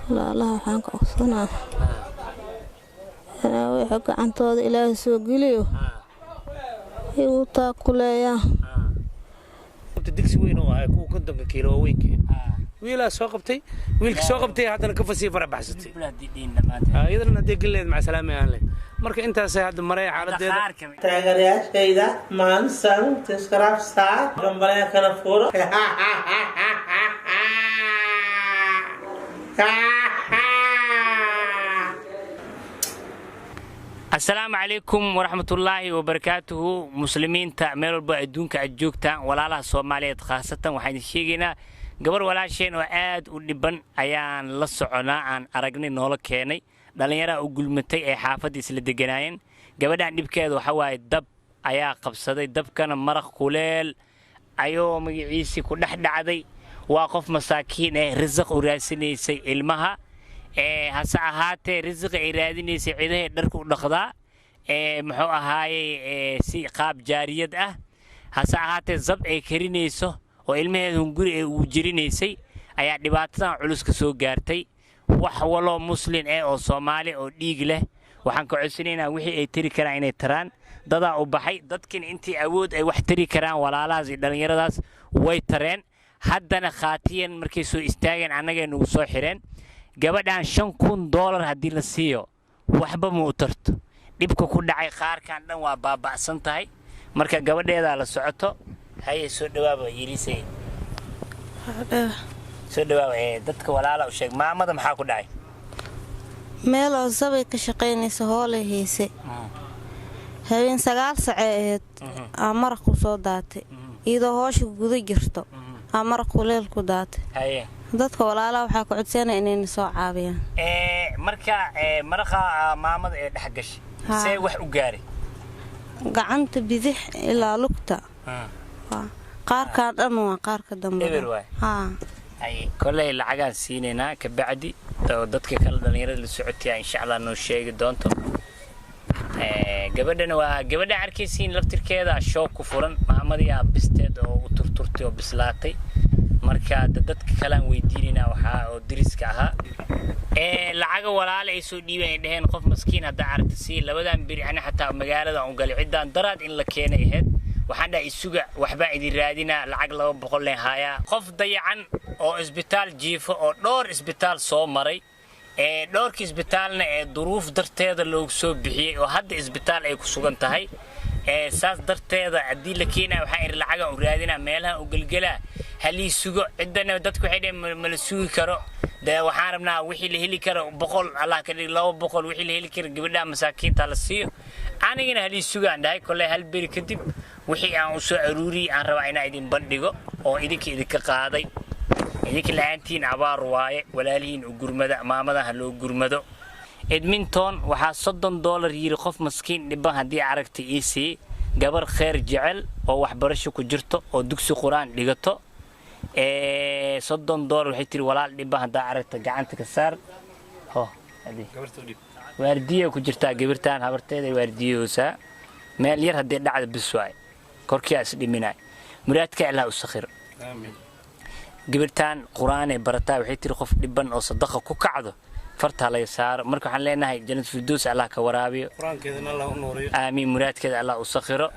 لا الله حانك أصنع أنا ويحق عن طود إلى سوق ليه يوتاكل يا تدكسي وين هو هاي كنت كيلو وينك ويلا سوقبتي ويلك سوقبتي هذا كفسي فرع بحثتي إذا ندي قليل مع سلامة أهلي مرك أنت سيد مريح على ديدا تاجرياش كيدا مان سان تسكراف سا جنبنا كنا فورو السلام عليكم ورحمة الله وبركاته مسلمين تعملوا بأدونك الجوكتا ولا لا صومالية خاصة وحين شيءنا قبل ولا شيء وعاد ونبن أيان للصعنا عن أرجني نولا كيني دلنا أقول متى حافظ يسل الدجناين قبل أن نبكي ذو حواي الدب أيا قبصدي الدب كان مرق قليل أيوم يعيسي كل حد عادي واقف مساكين رزق وراسني سي المها هسا هاتي رزق إرادني سعيده دركو نقضاء محو هاي سي قاب جاريد هسا هاتي زب كرينيسو وإلمه هنقول وجرينيسي أيا دباتنا علوس كسو غارتي wax walo muslim oo Soomaali oo dhiig leh waxaan ka codsanayna wixii ay tiri karaan inay taraan dada u baxay dadkan intii awood ay wax tiri karaan walaalahaas iyo dhalinyaradaas way tareen haddana khaatiyan markay soo istaageen anaga nagu soo xireen gabadhan $5,000 hadii la siiyo waxba ma u tarto dibka ku dhacay qaarkan dhan waa baaba'san tahay marka gabadheeda la socoto hay soo dhawaaba yirisay soo dhawaab dadka walaala u sheeg maamada maxaa ku dhacay meel oo sabay ka shaqeynayso hoolay heysay habeen 9 saacadeed maraq ku soo daatay iyadoo hoosh guda jirto maraq kuleel ku daatay haye dadka walaala waxa ku codsanay inay soo caawiyaan marka maraqa maamada ee dhex gashay see wax u gaaray gacanta bidix ilaa lugta qaarka dhan waa qaarka dambe أي كله العجان سيننا كبعدي ضدك كل دنيا اللي سعتي إن شاء الله إنه شيء دونتو قبلنا عركيسين لفتر كذا شوك وفرن محمد يا بستد أو ترتي وبسلاتي مركا ضدك كلام ويديننا وحا ودرس كها العجا ولا على يسوع دي بين خوف مسكين هذا عرتسي لبدا بير أنا حتى مجال عن قال عدان دراد إن لكينا يهد وحنا السوق وحبا إدي رادينا العقل بقول له هايا خوف ضيعن أو إسبيتال جيف أو دور إسبيتال صومري دور كإسبيتالنا ظروف درتيدا لو سو بحي وهذا إسبيتال أي كسوغن تهاي ساس درتيدا عدي لكينا وحير العقل ورادينا مالها وقلقلا هل السوق عندنا دتكو حيدا من السوق كرو ده وحاربنا وحي اللي هلي كرو بقول الله كذي لو بقول وحي اللي هلي كرو قبلنا مساكين تالسيو أنا جينا هلي السوق عندها كله هالبير كتب وحي أنا سو عروري أنا رواينا إدين بندقو أو إديك قاضي إديك لعنتين عبار رواية ولا لين وجرمدا ما ماذا هلو جرمدا إدمنتون وحا $60 يرخف مسكين نبه هدي عرقتي إيسي جبر خير جعل أو وحبرشوا كجرته أو دكسو قرآن لقطه $60 وحيتري ولا نبه هدا عرقته جعنت كسر هو هدي واردية كجرتها جبرتان هبرتها واردية وسا ما لير هدي دعد بالسواي كوركيا أسلي مناي مراتك على الصخير آمين قبلتان قرآن برتا وحيتري خوف دبن أو صدقة كوكعده فرتها على يسار مركو حن لنا هاي جنة الفردوس على كورابي قرآن كذا الله نوري آمين مرات كذا الله الصخير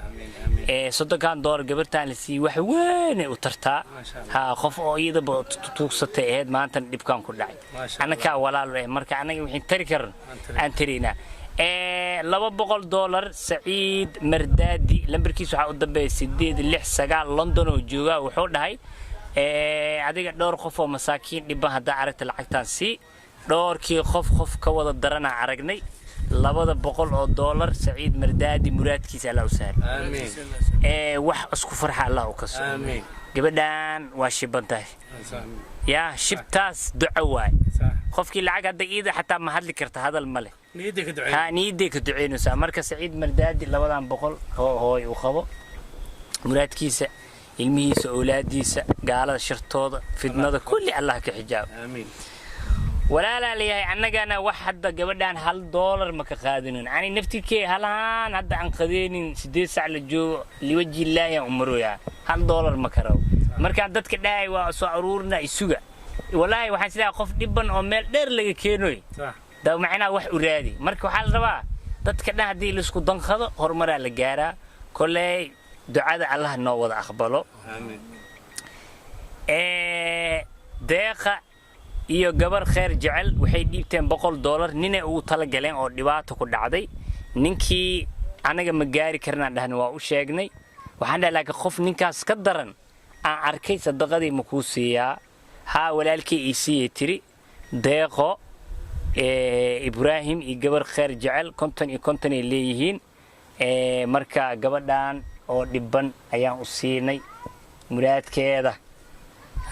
صدقان دور قبلتان لسي وحوين وترتا ها خوف أو إذا بتوصت هاد ما أنت دبكان كل عين أنا كأولا له مركو أنا وحين تركر أنترينا $200 سعيد مردادي لمبركيسو حا قدام سيديد اللي سقال لندن وجوغا وحو دهي adiga dhowr qof oo masaakiin dhiban hada aragta lacagtan si dhowrkii qof ka wada darana aragnay $200 Saciid Mardaadi muraadkiisa la usaar aamin wax isku farxa Allah u kaso aamin gabadhan waa shibantahay ya shibtaas duco waay qofkii lacag hada iyada xataa ma hadli karta hadal male niidey ka duceynaysa marka Saciid Mardaadi $200 hooy u qabo muraadkiisa ilmihiisa awlaadiisa gaalada shirtooda fidnada kulli Allah ka xijaab aamin ولا لا ليه عننا واحد قبلنا $1 ما كقادنون يعني نفتكي هلان هذا عن قدين سديس على الجو لوجه الله يا عمرو يا $1 ما كرو مركز عدد كده وصعرورنا السوق والله waxaan sidaa qof dhiban oo meel dheer laga keenay da macna wax u raadi marka waxa la rabaa dadka dhahdii la isku danqado horumar la gaaraa kulay ducada Allah noo wada aqbalo aamin deeqa iyo gabar khair jecel waxay dhiibteen $100 ninay ugu tala galeen oo dhibaato ku dhacday ninkii anaga ma gaari karnaa dhahan waa u sheegnay waxaan dhahay laakiin qof ninkaas ka daran aan arkay sadaqadii ma ku siiyaa ها ولالكي إيسي تري ديقو إبراهيم إجبر خير جعل كنتن الليهين مركا جبردان أو دبن أيام أصيني مراد كذا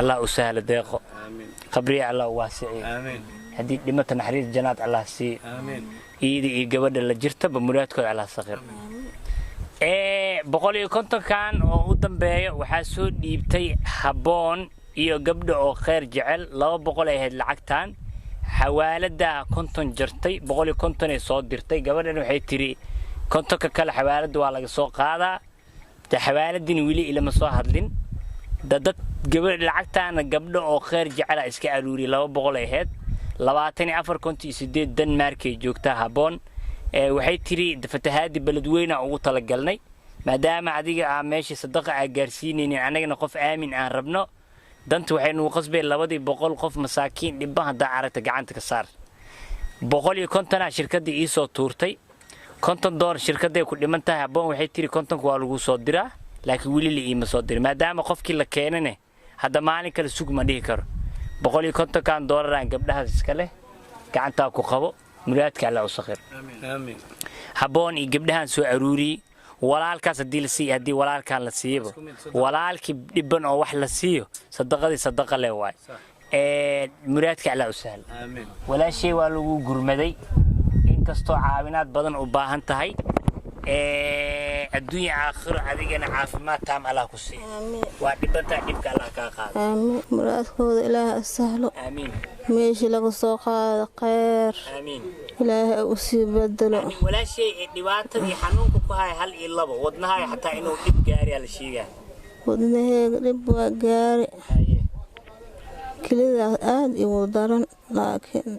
الله أسهل ديقو آمين قبري الله واسعي آمين هدي لما تنحرير جنات الله سي آمين إيدي إجبر اللي جرته بمراد كذا على صغير بقولي كنتن كان قدام بيا وحاسود يبتي حبون iyo gabdho oo khair jecel 200 ay ahayd lacagtan xawaalada konton jirtay 150 ay soo dirtay gabadhan waxay tiri kontonka kala xawaalada waa laga soo qaadaa xawaaladin wili ilama soo hadlin dad gabadh lacagtan gabdho oo khair jecel iska aruuri 200 ay ahayd 24 konti 8 Denmark ay joogtaa haboon waxay tiri fatahaadi beledweyna ugu tala galnay maadaama adiga meeshii sadaqa gaarsiinayeen anagana qof aamin aan rabno dantu waxay noo qasbay 200 qof masaakiin dhiban hada aragta gacanta ka saar 150 shirkadii ii soo tuurtay $50 shirkadii ku dhimantahay haboon waxay tiri 50 waa lagu soo diraa laakiin wili la iima soo diray maadaama qofkii la keenane hada maalin kale sug ma dhihi karo $150 aan gabdhahaas iska leh gacanta ku qabo muraadka Allah u sakhir aamin haboon ii gabdhahan soo aruuri walaalkaas hadii la siiyo hadii walaalkan la siiyo walaalkii dhiban oo wax la siiyo sadaqadii sadaqa leh waay muraadka Allah u sahal aamin walaashay waa lagu gurmaday in kasto caawinaad badan u baahan tahay adduunyo aakhir adigana caafimaad taam Allah ku siiyo aamin waa dhibanta dhibka Allah ka qaado aamin muraadkooda Ilaahay sahlo aamin meeshii laga soo qaado khair aamin Ilaahay u sii bedelo ولا شيء dhibaatadii xanuunka ku hay hal iyo labo wadnaha xataa inuu dib gaari la sheegaa wadnaha dib waa gaari kilida aad iyo daran laakiin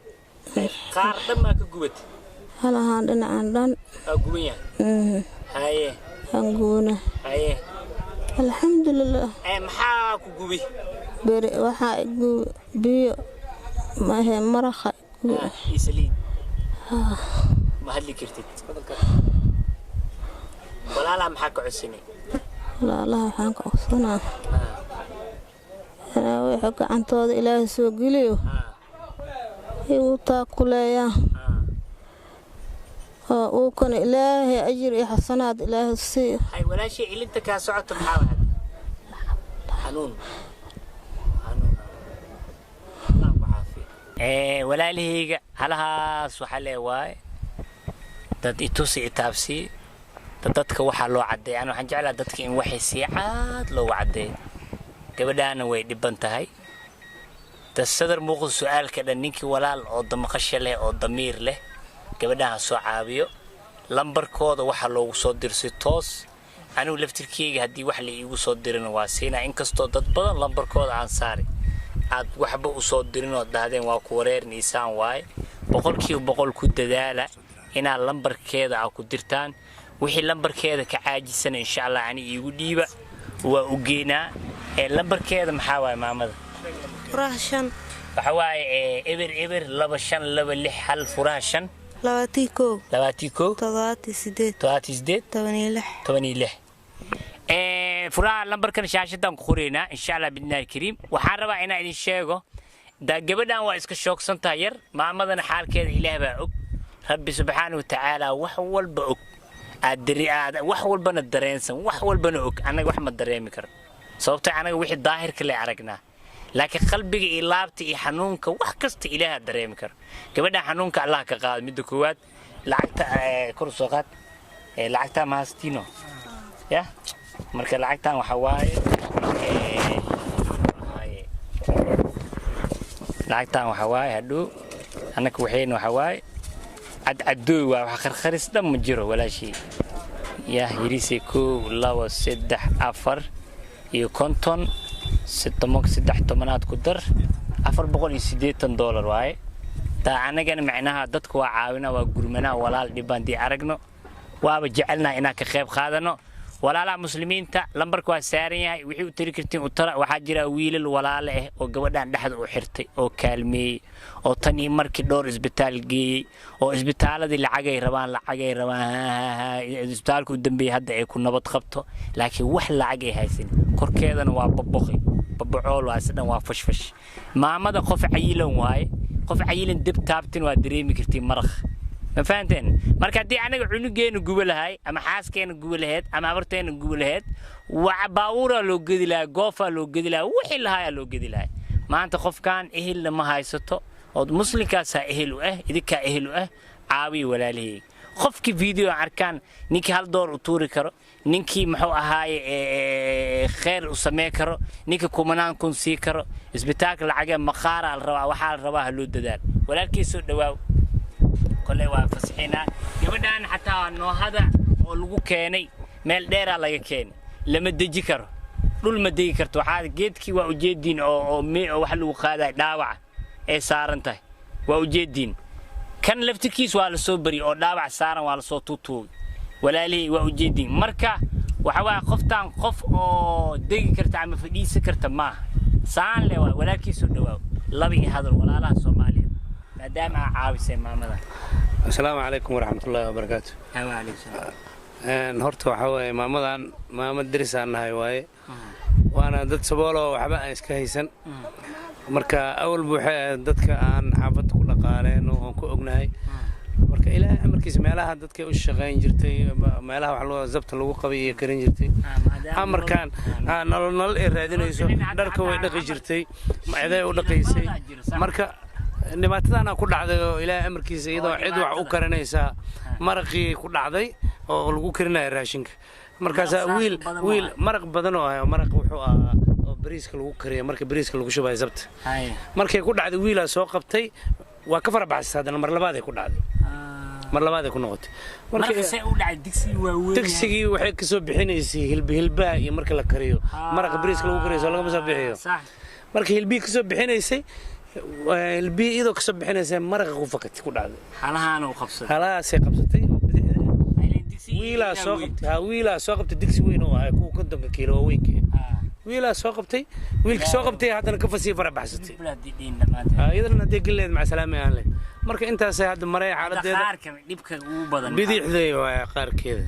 qaar dhamma ka gubad halahan dhinacan dhan gubaya haye anguna haye alxamdulillah maxaa ku gubi bari waxa biyo ma he maraqa isliin ما هل كرتت ولا لا محك عسني لا لا محك عسنا أنا ويحك عن طاد إله سوق ليه يوتاكل يا وكان إلهي أجر حسنات إله السير أي ولا شيء اللي أنت كاسعت محاول حنون الله بعافية ولا ليه هلها سوحلي واي dad itusi itaabsi dadka waxa loo cadeeyay aan waxaan jeclaa dadka in waxay si caad loo cadeeyo gabadhaana way dhiban tahay tasadar muuqdo su'aalka dhan ninkii walaal oo damqasho leh oo damiir leh gabadhaha soo caabiyo lambarkooda waxa loogu soo dirsay toos anigu laftirkeyga hadii wax la iigu soo dirin waa siinaa in kasto dad badan lambarkooda aan saari aad waxba u soo dirin oo dhaadeen waa ku wareerniisaan waay 100% ku dadaala ina lambarkeeda aad ku dirtaan wixii lambarkeeda ka caajisan insha Allah ani iigu dhiiba waa u geena lambarkeeda maxaa waay maamada furahshan waxa waay eber 2526 hal furahshan 21 furaha lambarkan shaashadan ku qoreena insha Allah bidnaa kariim waxaan rabaa inaan idin sheego da gabadhan waa iska shoogsantaa yar maamadana xaalkeeda Ilaahay baa og rabbi subhanahu wa ta'ala wax walba og aad wax walbana dareensan wax walbana og anaga wax ma dareemi karo sababta anaga wixii daahirka la aragnaa laakiin qalbiga iyo laabta iyo xanuunka wax kasta Ilaahay dareemi karo gabadha xanuunka Allah ka qaad mid koowaad lacagta kor soo qaad lacagta maastino ya marka lacagtan waxa waaye lacagtan waxa waaye haduu anaka waxeen waxa waaye عدوي وخرخرس دم جرو ولا شيء يا هيريسي كو لا وسدح أفر يكونتون 6 تمنات كدر $480 waaye taa anagana macnaha dadku waa caawina waa gurmana walaal dhibaan di aragno waaba jecelna inaan ka qayb qaadano walaalaha muslimiinta lambarka waa saaran yahay wixii u tiri kartiin u tara waxa jira wiilal walaal ah oo gabadhan dhaxda u xirtay oo kaalmeeyay oo tan iyo markii dhowr isbitaal geeyay oo isbitaaladii lacagay rabaan isbitaalku dambeeyay hadda ay ku nabad qabto laakiin wax lacag ay haysan korkeedana waa babacool waa sidhan waa fashfash maamada qof cayilan waaye qof cayilan dib taabtin waa dareemi kartiin maraq ما فهمتين مركا دي أنا عنقين قبل هاي أما حاسكين قبل هاد أما أمرتين قبل هاد وعباورة لو قدلا قوفة لو قدلا وحل هاي لو قدلا ما أنت خوف كان إهل لما هاي ستو أو مسلم كاسا إهلو إذا كا إهلو عاوي ولا ليه خفك فيديو عركان نيكي هالدور أطوري كرو نيكي محو هاي خير وسمي كرو نيكي كومنان كون سي كرو إسبتاك العجم مخارة الروا وحال رواها لود دار ولكن سود دواو كله وافسحنا قبلنا حتى إنه هذا ولقو كاني مال دير على كان لما تجي كرو دول ما تجي كرتو حاد جدك وأوجدين أو مي أو حلو خاذ داوع إيه صار أنت وأوجدين كان لفتكيس وعلى صبري أو داوع صار وعلى صوت توتو ولا لي وأوجدين مركا وحوا خفتان خف أو دقي كرت عم فدي سكرت ما سان له ولكن سودوا لبي هذا ولا لا سومالي مدام عاوسة مامدا السلام عليكم ورحمة الله وبركاته. وعليكم السلام. نهرتو حواي مامدان مامد درسان هاي واي وأنا دت سبولو وحبا إسكايسن مركا أول بوحة دتك عن حافظ كل قارين وكو أجنهاي مركا إلى مركز مالها دتك وشغين جرتي مالها وحلو زبط لو قوي كرين جرتي أمر كان نل إرادين يسوع دركوا يدقي جرتي ما إذا ودقيسي مركا dhibaatadana ku dhacday oo ilaa amarkiisa iyadoo cid wax u karanaysa maraqii ku dhacday oo lagu karinayo raashinka markaas wiil maraq badan oo ah maraq wuxuu ahaa oo bariiska lagu kariyo marka bariiska lagu shubayo sabta markay ku dhacday wiila soo qabtay waa ka farabaxsay hadana mar labaad ay ku dhacday mar labaad ay ku noqotay marka say u dhacay digsigii waxay ka soo bixinaysay hilbaha iyo marka la kariyo maraq bariiska lagu kariyo laga soo bixiyo marka hilbii ka soo bixinaysay البيئة إذا كسب حنا زي مرق غفقت كل هذا. حلاها وقبصت. حلاها سيقبضتي. ويلا ساقبت الدكسي وين هو هاي كنت كيلو وينك. ويلا ساقبتي ويلك ساقبتي هذا نكفسي فرع بحثتي. إذا نديك اللي مع سلامة يعني. مرك أنت سيهاد مريح على ده. بدي حذاء قار كذا.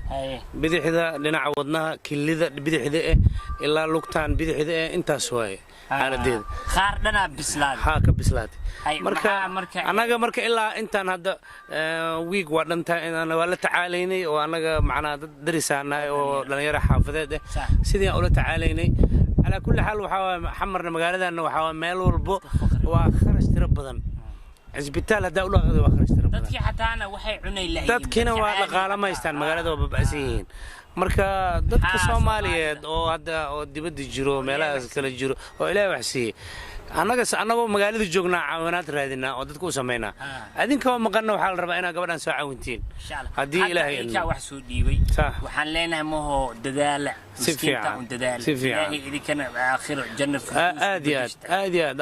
بدي حذاء لنا عوضناها كل ذا بدي حذاء إلا لوقتان بدي حذاء أنت سواي. على ديد خاردنا بسلاد هاك بسلاد مركا إلا أنت هذا ويك وأنت أنا ولا تعاليني وأنا معنا درسنا ولا يرى حافظة ده سيدي أقول تعاليني على كل حال وحوا حمرنا مقالة إنه وحوا ميل والبو وخرج تربضن عزبتال هذا أول غد وخرج تربضن تدك حتى أنا وحي عني اللي تدكنا ولا قال ما يستان مقالة وببأسين marka dadka Soomaaliyeed oo hadda oo dibadda jiro meelaha kala jiro oo Ilaahay wax siiyay anagoo magaalada joognaa caawinaad raadina oo dadku u sameeyna adinka maqana waxa la rabaa inaad gabadhan soo caawintiin hadii Ilaahay ka wax soo dhiibay waxaan leenahay maho dadaal miskiinta oo dadaal Ilaahay idinka aakhir jannat aad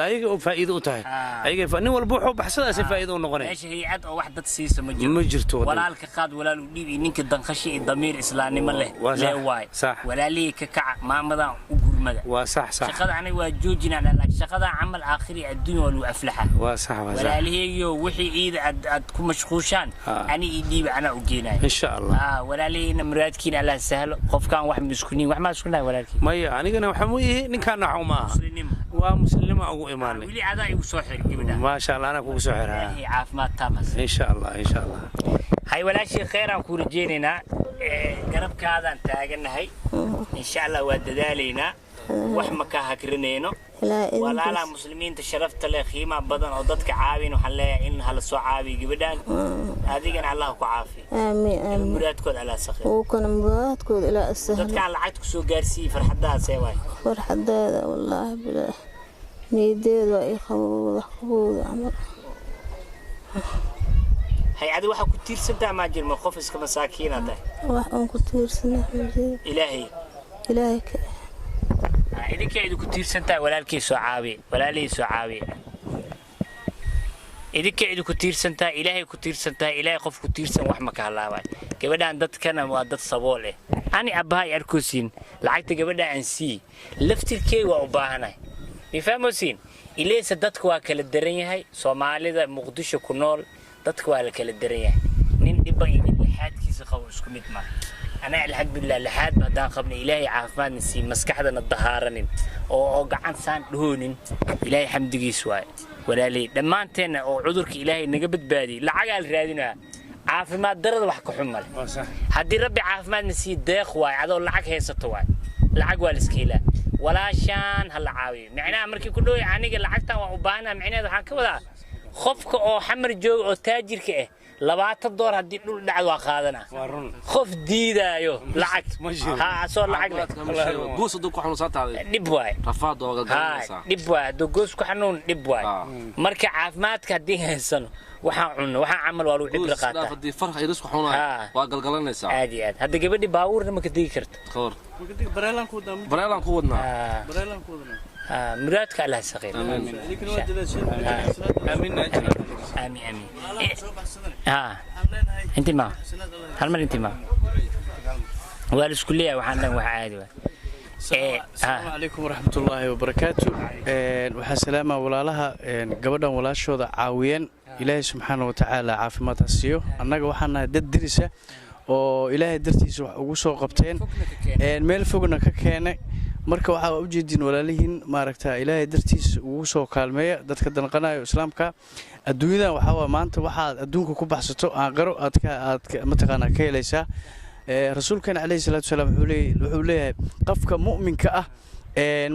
ayaga oo faa'iido u tahay ayaga nin walba wuxuu baxsadaas faa'iido u noqonay meesha hay'ad oo wax dad siiso ma jirto walaalka qaad walaal u dhiibi ninka danqashi damiir islaamnimo leh leewaay walaalii ka kac maamadan u gurmada waa sax shaqada aniga waa joojina laakiin shaqada عمل آخري الدنيا والأفلحة. وصح ولا ليه وحي إذا أتكون مشخوشان أنا إيدي أنا أجينا. إن شاء الله. ولا ليه نمرات كين على سهل خوف كان واحد مسكونين واحد ما مسكونين ولا كين. ما يعني أنا وحمويه نكان نحوما. ومسلمة أو إيماني. ولي عذا يوسحر جبنا. ما شاء الله أنا كوسحر. هي عاف ما تامس. إن شاء الله إن شاء الله. هاي ولا شيء خير أو كورجيننا قرب كذا أنت أجنا هاي إن شاء الله وددالينا وحمك هكرنينو. ولا لا مسلمين تشرفت له خيمة بدن أو ضدك عاوين وحلا إن هالسوا عاوي جبدان هذه كان الله كعافي آمين مراد كود على سخير وكان مراد كود إلى السهل ضدك على عتك سو جارسي فرحدها سواي فرحدها والله بلا نيديد وإخوة عمر هاي عاد واحد كتير سنة ما جل مخوفس كمساكين هذا واحد كتير سنة إلهي إلهك إذا كيدو كتير سنتا ولا الكي سعابي ولا لي سعابي idinka cid ku tiirsantaa ilaahay ku tiirsantaa ilaahay qof ku tiirsan wax ma ka halaabay gabadhan dadkana waa dad sabool ah ani abahay arkoosiin lacagta gabadha aan sii laftirkay waa u baahanahay ifahmoosiin ilaysa dadku waa kala daran yahay Soomaalida Muqdisho ku nool dadku waa la kala daran yahay nin dhiba idin lixaadkiisa qabo isku mid ma أنا الحمد لله لحد ما دان قبل إلهي عافمان نسي مسكحنا الظهارن أو قعد سان دهونين إلهي حمد جيسواي ولا لي لما أنتنا أو عذرك إلهي نجبت بادي لا عقل رادنا عاف ما درد وحكي حمل حدي ربي عاف ما نسي داخ واي هذا العق هي ستواي العق والسكيلة ولا شان هالعاوي معناه أمريكي كله يعني العقتا وعبانا معناه ذا كذا خفك أو حمر جو أو تاجر كه labaatan door hadii dhul dhacdo waa qaadana qof diidaayo lacag ha soo lacag goos dad ku xanuunsataaday dib waay rafaad oo galgalaysa dib waay goos ku xanuun dib waay marka caafimaadka hadii haysan waxaan cunno waxaan amal waa lagu cibra qaata hadii farx ay isku xanuunaa waa galgalanaysa aad hada gabadhi baawurna ma ka digi karto qoor ma ka digi bareelan ku wadnaa مرادك على صغير آمين آمين أنت ما هل من أنت ما والس كلية وحنا وعادي السلام عليكم ورحمة الله وبركاته وحسلامة ولا لها قبل ولا شو ذا عاوين إلهي سبحانه وتعالى عافمات السيو أنك وحنا درسة وإلهي درتيس وسوق قبتين ميل فوقنا ككينة marka waxa u jeedin walaalihiin maaragtaa ilaahay dartiis ugu soo kaalmeeya dadka danqanayo islaamka adduunyada waxa maanta waxa adduunka ku baxsato aan qaro aad mataqaana ka helaysaa rasuulkana kaleey salaatu salaam wuxuu leeyahay qofka mu'minka ah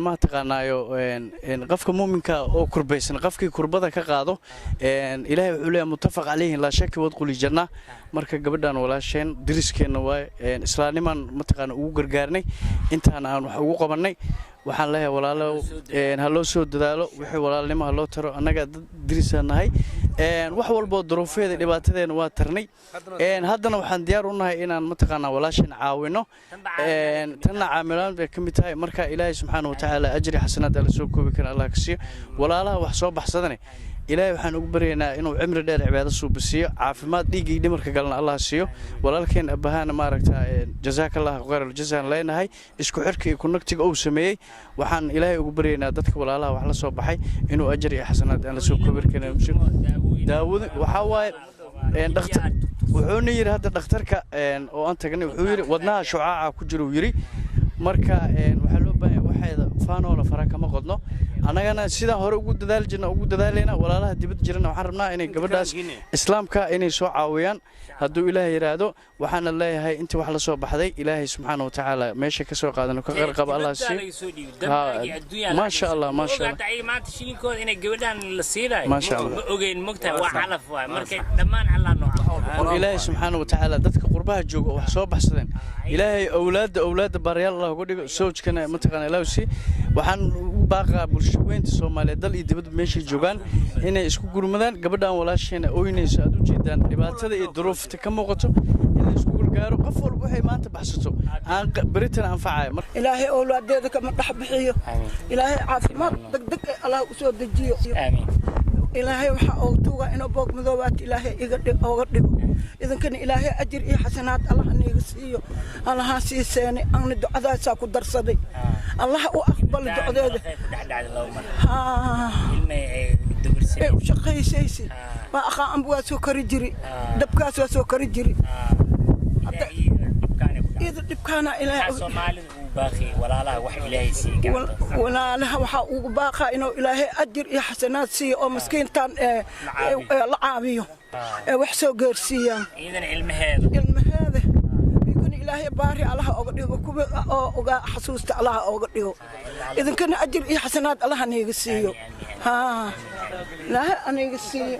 ma taqaanayo qofka mu'minka oo kurbaysan qofkii kurbada ka qaado ilaahay wuxuu leeyahay muttafaq calayhi la shaki wad quli janna marka gabadhan walaasheen diriskeena waa islaaniman ma taqaana ugu gargaarnay intaan aan wax ugu qabanay waxaan leeyahay walaalo ha loo soo dadaalo wixii walaalnimo loo taro anaga dirisanahay wax walba duruufeeda dhibaatadeena waa tarnay haddana waxaan diyaar u nahay inaan ma taqaana walaasheen caawino tan caamilaan bay kamid tahay marka ilaahay subxaanahu wa ta'aala ajri xasanaad la soo koobi kara Allah ka siiyo walaalaha wax soo baxsadane إلهي وحنا أقبرينا إنه عمر دار عبادة صوبسية عافمات ديجي دمر كقلنا الله سيو ولكن أبهانا ما ركتها جزاك الله غير الجزاء لنا هاي إسكو حركي يكون نكتج أو سمي وحن إلهي أقبرينا دتك ولا الله وحلا صباحي إنه أجري حسنات أنا سوق كبر كنا مشي داود وحواي دكتور وحوني يرى هذا دكتور وأنت كني وحير ودناها شعاع كجرو يري marka waxa loo baahay waxayda faano la faraka ma qodno anagana sida hore ugu dadaaleyna walaalaha dibad jirana waxaan rabnaa inay gabadhaas islaamka inay soo caawiyaan haduu ilaahay yiraahdo waxaan leeyahay intii wax la soo baxday ilaahay subxaanahu wa ta'aala meesha ka soo qaadano ka qarqab Allah ma sha Allah ma sha Allah maanta shilinkooda inay gabadhan la siiday ma sha Allah ogeyn mogtaa waa calaf waay marka dhamaan Allah noo ilaahay subxaanahu wa ta'aala dadka qurbaha jooga wax soo baxsadeen ilaahay awlaad baryaal الله قولي سوتش كنا متقنا لوسي وحن باقى برشوين الصومالية دل يدبد ماشي جوجان هنا إسكو جرمدان قبل ولا شيء هنا أويني سادو جدا لبعض هذا الظروف تكمل وقته هنا إسكو جارو قفل بوحي ما أنت بحثته عن بريتنا أنفعه إلهي أولاد ذلك ما تحبحيه إلهي عافي ما دق الله أسود الجيو آمين إلهي وحاوتوغا إنه بوق مذوبات إلهي أغرقه إذن كان إلهي أجر إيه حسنات الله أن يغسيه الله سيساني أن الدعاء ساكو درصدي الله أقبل الدعاء وشقي سيسي ما أخا أنبوا سوكري جري دبكاس وسوكري جري إذا دبكانا إلهي باقي ولا لا وح إلهي سي ولا له وح وباقى إنه إلهي أجر يا حسنات سي أو مسكين تان لعابيه وحسو قرسيا إذا علم هذا يكون إلهي باري الله أقديه أو حسوست الله أقديه إذا كان أجر يا حسنات الله أن يقسيه ها لا أن يقسيه